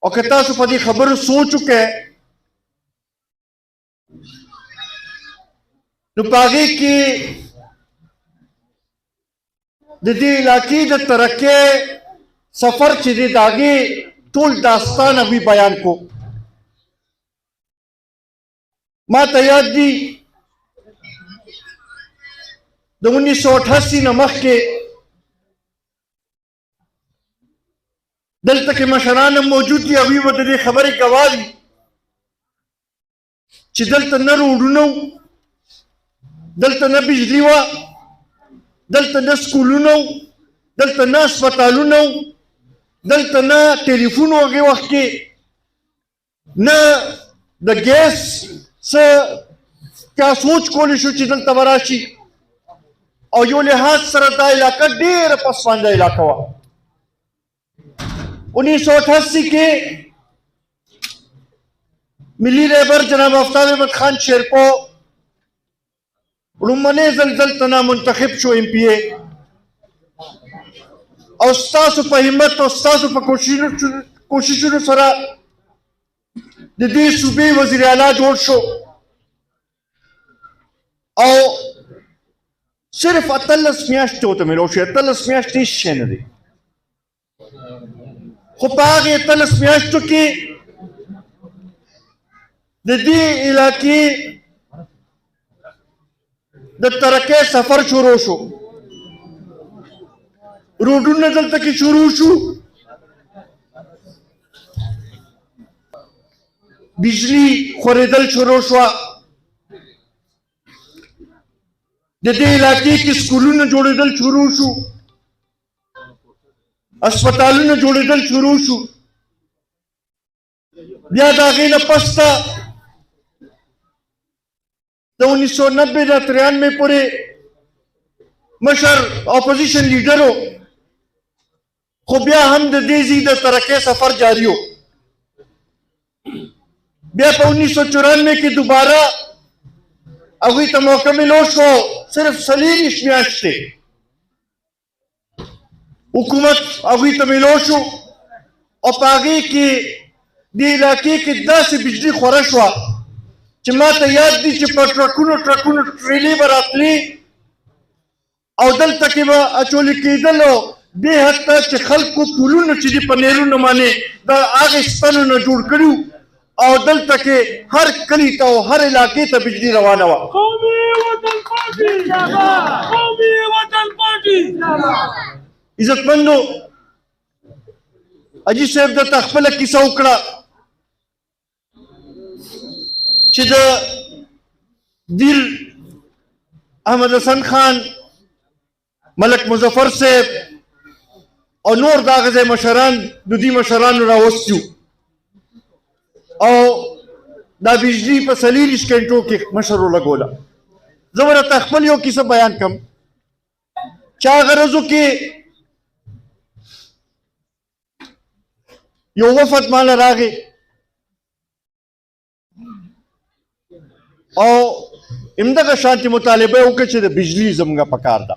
او که تاسو په دې خبرو سوچ وکړئ نو په هغې کې د دې علاقې د ترقۍ سفر چې دی د هغې ټول داستان هغوی بیان کو. ما ته یاد دي د 1988 نه مخکې دلته کې مشران هم موجود دي، هغوی به د دې خبرې ګواه وي چې دلته نه روډونه وو، دلته نه بجلي وه، دلته نه سکولونه وو، دلته نه هسپتالونه وو، دلته نه ټلیفون و هغې وخت کې، نه د ګیس څه چا سوچ کولی شو چې دلته به راشي. او یو لحاظ سره دا علاقه ډېره پسمانده علاقه وه. 1988 کې ملي رهبر جناب آفتاب احمد خان شیرپو لومړنی ځل دلته نامنتخب شو MP. او ستاسو په همت او ستاسو په کوششونو سره د دې صوبې وزیر اعلی جوړ شو او صرف 18 میاشتې ورته میلاو شي. 18 میاشتې هېڅ شی نه دی، خو په هغې 18 میاشتو کې د دې علاقې د ترقۍ سفر شروع شو. روډونه دلته کې شروع شو، بجلی خورېدل شروع شوه، د دې علاقې کې سکولونه جوړېدل شروع شو، هسپتالونه جوړېدل شروع شو. بیا د هغې نه پس ته د 1990 نه 93 پورې مشر اپوزیشن لیډر و، خو بیا هم د دې ځای د ترقۍ سفر جاري و. بیا په 1994 کې دوباره هغوی ته موقع میلو شو، صرف 24 میاشتې حکومت هغوی ته میلو شو او په هغې کې دې علاقې کې داسې بجلي خوره شوه چې ما ته یاد دي چې په ټرکونو ټریلې به راتلې او دلته کې به اچولې کېدلو دې حد ته چې خلکو پلونه چې دي په نیلونو باندې د هغې ستنو نه جوړ کړي او دلته کې هر کلي ته او هر علاقې ته بجلي روانه وه. قومي وطن پارټي قومي وطن پارټي. عزتمندو، حاجي صاحب درته خپله کیسه وکړه چې د دیر احمد حسن خان، ملک مظفر صاحب او نور د هغه ځای مشران د دې مشرانو راوستي او دا بجلي په 24 ګنټو کې مشر ولګوله. زه به درته خپل یو کیسه بیان کړم چې هغه ورځو کې یو وفد ماله راغی او همدغه شانتې مطالبه یې وکړه چې د بجلي زموږه پکار ده.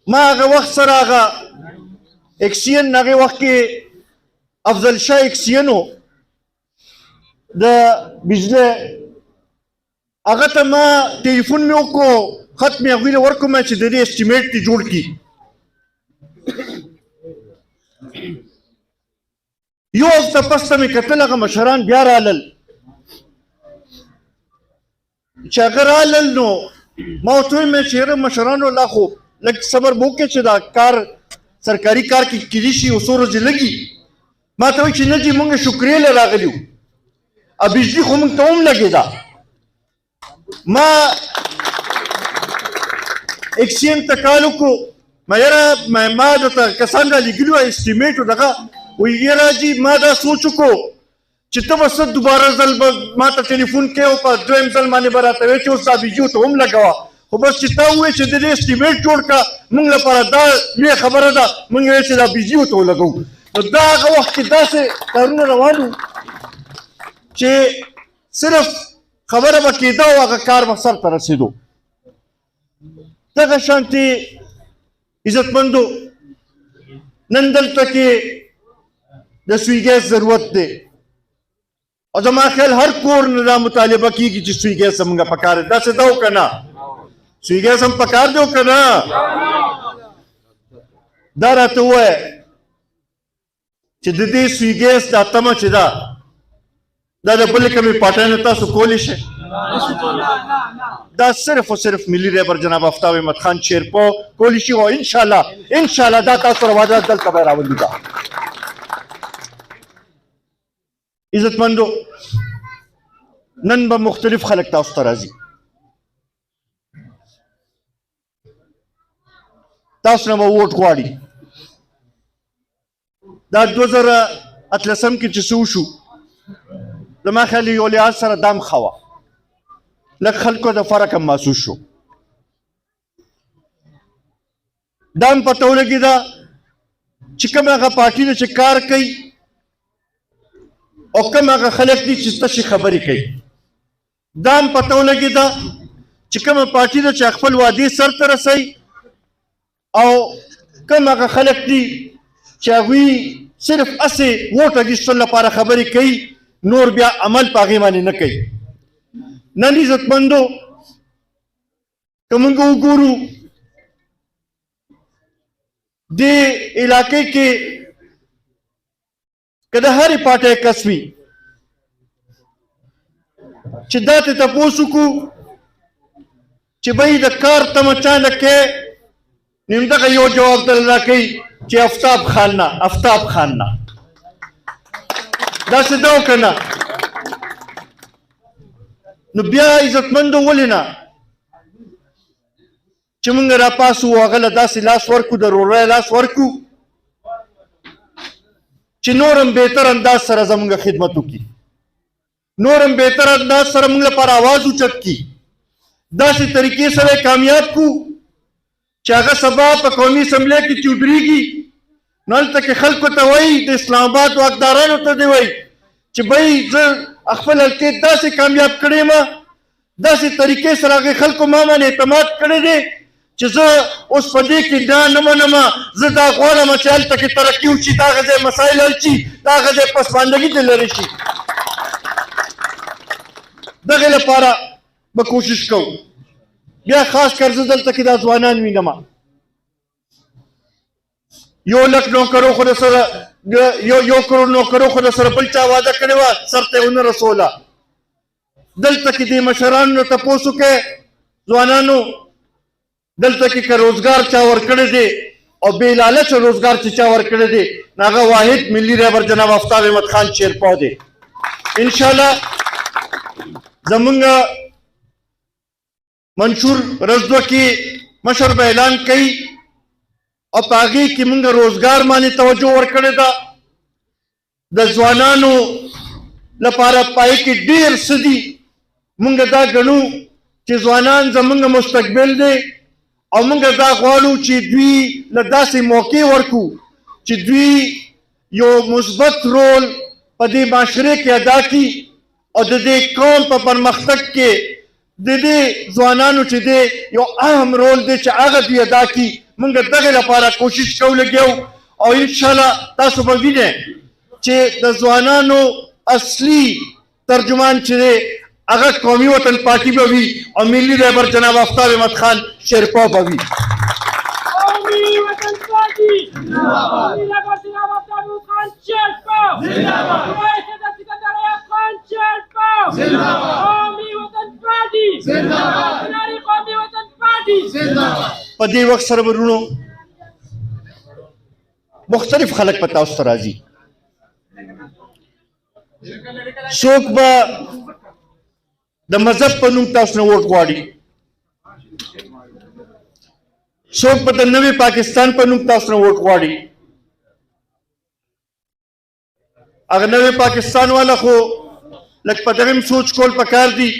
ما هغه وخت سره هغه اکسین هغې وخت کې افضل شاه اکسین و د بجلي، هغه ته ما ټلیفون مې وکړو، خط مې هغوی له ورکړم چې د دې اسټیمیټ دې جوړ کړي. یو هفته پس ته مې کتل هغه مشران بیا رالل، چې هغه رالل نو ما ورته وویل چې یاره مشرانو لا خو لږ صبر به وکړې چې دا کار سرکاري کار کې کیدی شي یو څو ورځې لګي. ما ته وایي چې نه جي مونږ شکریې له راغلي وو او بجلي خو مونږ ته هم لګېده. ما اکسین ته کال وکړو، ما یاره ما درته کسان رالیږلي وه اسټیمیټ و دغه، وایي یاره جي ما دا سوچ وکړو چې ته به څه دوباره ځل به ما ته ټلیفون کوې او په دویم ځل باندې به راته وایې چې اوس دا بجلي ورته هم لګوه، خو بس چې تا ووایې چې د دې اسټیمیټ جوړ کړه موږ لپاره دا لویه خبره ده، موږ وایو چې دا بجلي ورته ولګوو. نو دا هغه وخت کې داسې کارونه روان وو چې صرف خبره به کېده او هغه کار به سر ته رسېدو. دغه شانتې عزتمندو نن دلته کې د سوی ګیس ضرورت دی او زما خیال هر کور نه دا مطالبه کېږي چې سوی ګیس زمونږ پکار دی داسې ده او که نه سوی ګیس هم پکار دی او که نه دا راته ووایه چې د دې سوی ګیس دا تمه چې ده دا د بلې کومې پارټۍ نه تاسو کولی شئ دا صرف و صرف ملی رهبر جناب آفتاب احمد خان شیرپو کولی شي او انشاءالله دا تاسو رواجه دلته به راولي دا عزتمندو نن به مختلف خلک تاسو ته راځي تاسو نه به ووټ غواړي دا 2018 کې چې څه وشو زما خیال یو لحاظ سره دا هم ښه وه لږ خلکو د فرق هم محسوس شو دا هم پته ولګېده چې کوم هغه پارټي ده چې کار کوي او کوم هغه خلک دي چې تشې خبرې کوي دا هم پته ولګېده چې کومه پارټي ده چې خپل وعدې سرته رسوي او کوم هغه خلک دي چې هغوی صرف هسې ووټ اخیستلو لپاره خبرې کوي نور بیا عمل په هغې باندې نه کوي نن عزتمندو که موږ وګورو دې علاقې کې که د هرې پارټۍ کس وي چې دا ته تپوس وکړو چې بهی د کار تمه چا نه کوې نو همدغه یو جواب درله راکوي چې آفتاب خان نه داسې ده او که نه نو بیا عزتمندو ولې نه چې موږ راپاسو هغه له داسې لاس ورکو د رورۍ لاس ورکو چې نور هم بهتر انداز سره زموږ خدمت وکړي نور هم بهتر انداز سره موږ لپاره آواز اوچت کړي داسې طریقې سره کامیاب کړو چې هغه سبا په قومي اسمبلی کې چې ودرېږي نو هلته کې خلکو ته وایي د اسلام آباد واکدارانو ته دې وایي چې بهی زه خپل حلقې داسې کامیاب کړی یم داسې طریقې سره هغې خلکو ما باندې اعتماد کړی دی چې زه اوس په دې کې دا نه منم زه دا غواړم چې هلته کې ترقي وشي د هغه ځای مسایل حل شي د هغه ځای پسماندګي دې لرې شي دغې لپاره به کوشش کوو بیا خاص کر زه دلته کې دا ځوانان وینم 1 لک نوکرو خو د سره 1 کروڑ نوکرو خو د سره بل چا واده کړې وه سر ته یې ونه رسوله دلته کې دې مشرانو نه تپوس وکړئ ځوانانو دلته کې که روزګار چا ورکړی دی او بې لالچه روزګار چې چا ورکړی دی نو هغه واحد ملي رهبر جناب آفتاب احمد خان شیرپو دی انشاءالله زمونږ منشور رزدو کې مشر به اعلان کوي او په هغې کې موږ روزګار باندې توجه ورکړې ده د ځوانانو لپاره پای کې ډېر څه دي موږ دا ګڼو چې ځوانان زموږ مستقبل دی او موږ دا غواړو چې دوی له داسې موقع ورکو چې دوی یو مثبت رول په دې معاشرې کې ادا کړي او د دې قوم په پرمختګ کې د دې ځوانانو چې دی یو اهم رول دی چې هغه دوی ادا کړي موږ دغې لپاره کوشش کوو لګیو او انشاءالله تاسو به وینئ چې د ځوانانو اصلي ترجمان چې دی هغه قومي وطن پارټي به وي او ملي رهبر جناب آفتاب احمد خان شیرپو به وي قومي وطن پارټي ملي رهبر جناب آفتاب احمد خان شیرپو زنده‌باد سکندر ایوب خان شیرپو زنده‌باد قومي وطن پارټي زنده‌باد قومي وطن پارټي زنده‌باد په دې وخت سره ورونو مختلف خلک په تاسو ته راځي څوک به د مذهب په نوم تاسو نه ووټ غواړي څوک به د نوي پاکستان په نوم تاسو نه ووټ غواړي هغه نوي پاکستان والا خو لږ په دغه سوچ کول پکار دي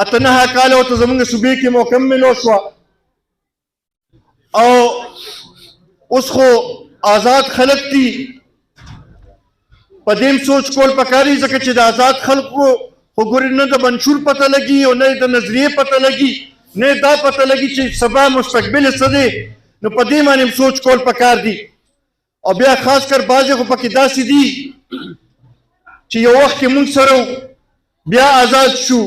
9 کاله ورته زموږ صوبې کې مکمل وشوه او اوس خو آزاد خلک دي په دې سوچ کول پکار دي ځکه چې د آزاد خلکو خو ګورې نه د منشور پته لګي او نه د نظریې پته لګي نه دا پته لګي چې سبا مستقبل څه دی نو په دې باندې سوچ کول پکار دي او بیا خاص کر بعضې خو پکې داسې دي چې یو وخت کې موږ سره بیا آزاد شو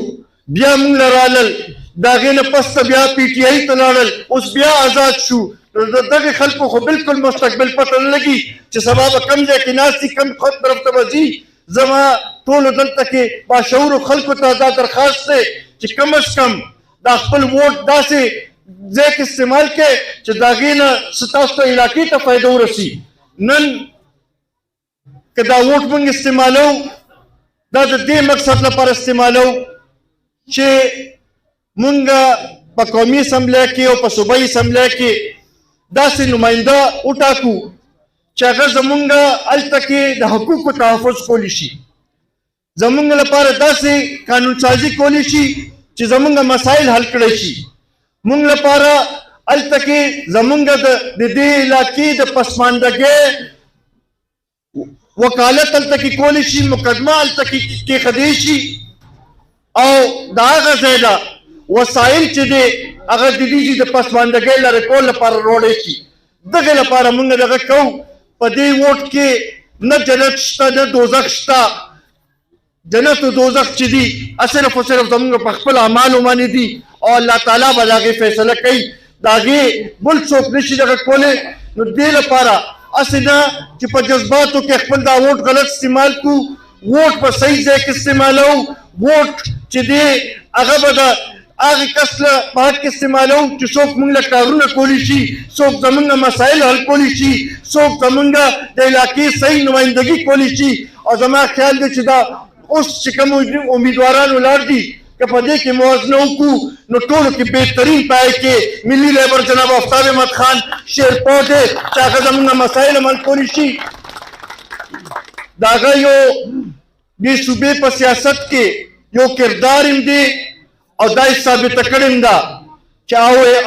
بیا موږ له رالل د هغې نه پس ته بیا پی ټي آی ته لاړل اوس بیا آزاد شو د دغې خلکو خو بالکل مستقبل پته نه لګي چې سبا به کوم ځای کې ناست دي کوم طرف ته به ځي زما ټولو دلته کې باشعورو خلکو ته دا درخواست دی چې کم از کم دا خپل ووټ داسې ځای کې استعمال کړئ چې د هغې نه ستاسو ته علاقې ته فایده ورسي نن که دا ووټ موږ استعمالو دا د دې مقصد لپاره استعمالو چې موږ په قومي اسمبلی کې او په صوبایي اسمبلی کې داسې نماینده وټاکو چې هغه زمونږ هلته کې د حقوقو تحفظ کولی شي زمونږ لپاره داسې قانون سازي کولی شي چې زمونږ مسایل حل کړی شي مونږ لپاره هلته کې زمونږ د دې علاقې د پسماندګۍ وکالت هلته کې کولی شي مقدمه هلته کې کېښودی شي او د هغه ځای نه وسایل چې دی هغه د دې د پسماندګۍ لرې کول لپاره روړی شي دغې لپاره مونږ دغه کوو په دې ووټ کې نه جنت شته نه دوزخ شته جنت او دوزخ چې دي صرف او صرف زمونږ په خپل اعمالو باندې دي او الله تعالی به د هغې فیصله کوي د هغې بل څوک نشي دغه کولی نو دې لپاره هسې نه چې په جذباتو کې خپل دا ووټ غلط استعمال کړو ووټ په صحیح ځای کې استعمالو ووټ چې دی هغه به د هغې کس له په حق کې استعمالو چې څوک موږ له کارونه کولی شي څوک زمونږ مسایل حل کولی شي څوک زمونږ د علاقې صحیح نمایندګي کولی شي او زما خیال دی چې دا اوس چې کوم امیدواران ولاړ دي که په دې کې موازنه وکړو نو ټولو کې بهترین پای کې ملي لیبر جناب آفتاب احمد خان شیرپا دی چې هغه زمونږ مسایل حل کولی شي د هغه یو دې صوبې په سیاست کې یو کردار هم دی او دا یې ثابته کړې هم ده چې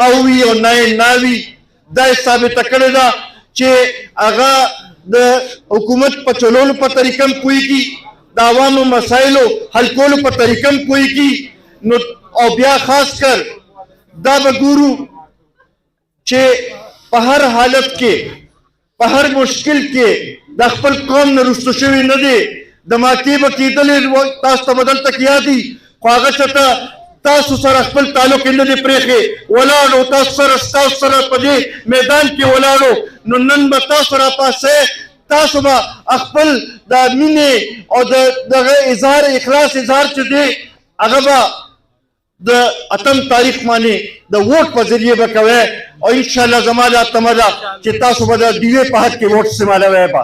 او وي او نه یې نه وي دا یې ثابته کړې ده چې هغه د حکومت په چلولو په طریقه هم پوهېږي د عوامو مسایلو حل کولو په طریقه هم پوهېږي نو او بیا خاص کر دا به ګورو چې په هر حالت کې په هر مشکل کې د خپل قوم نه رسته شوي نه دی دماکې به کېدلې تاسو ته به دلته کې یادي خو هغه چېرته تاسو سره خپل تعلق یې نه دی پرېښی ولاړو تاسو سره ستاسو سره په دې میدان کې ولاړو نو نن به تاسو راپاسئ تاسو به خپل د مینې او د دغه اظهار اخلاص اظهار چې دی هغه به د 8 تاریخ باندې د ووټ په ذریعه به کوئ او انشاءالله زما دا تمه ده چې تاسو به د ډیوې په حق کې ووټ استعمالوئ به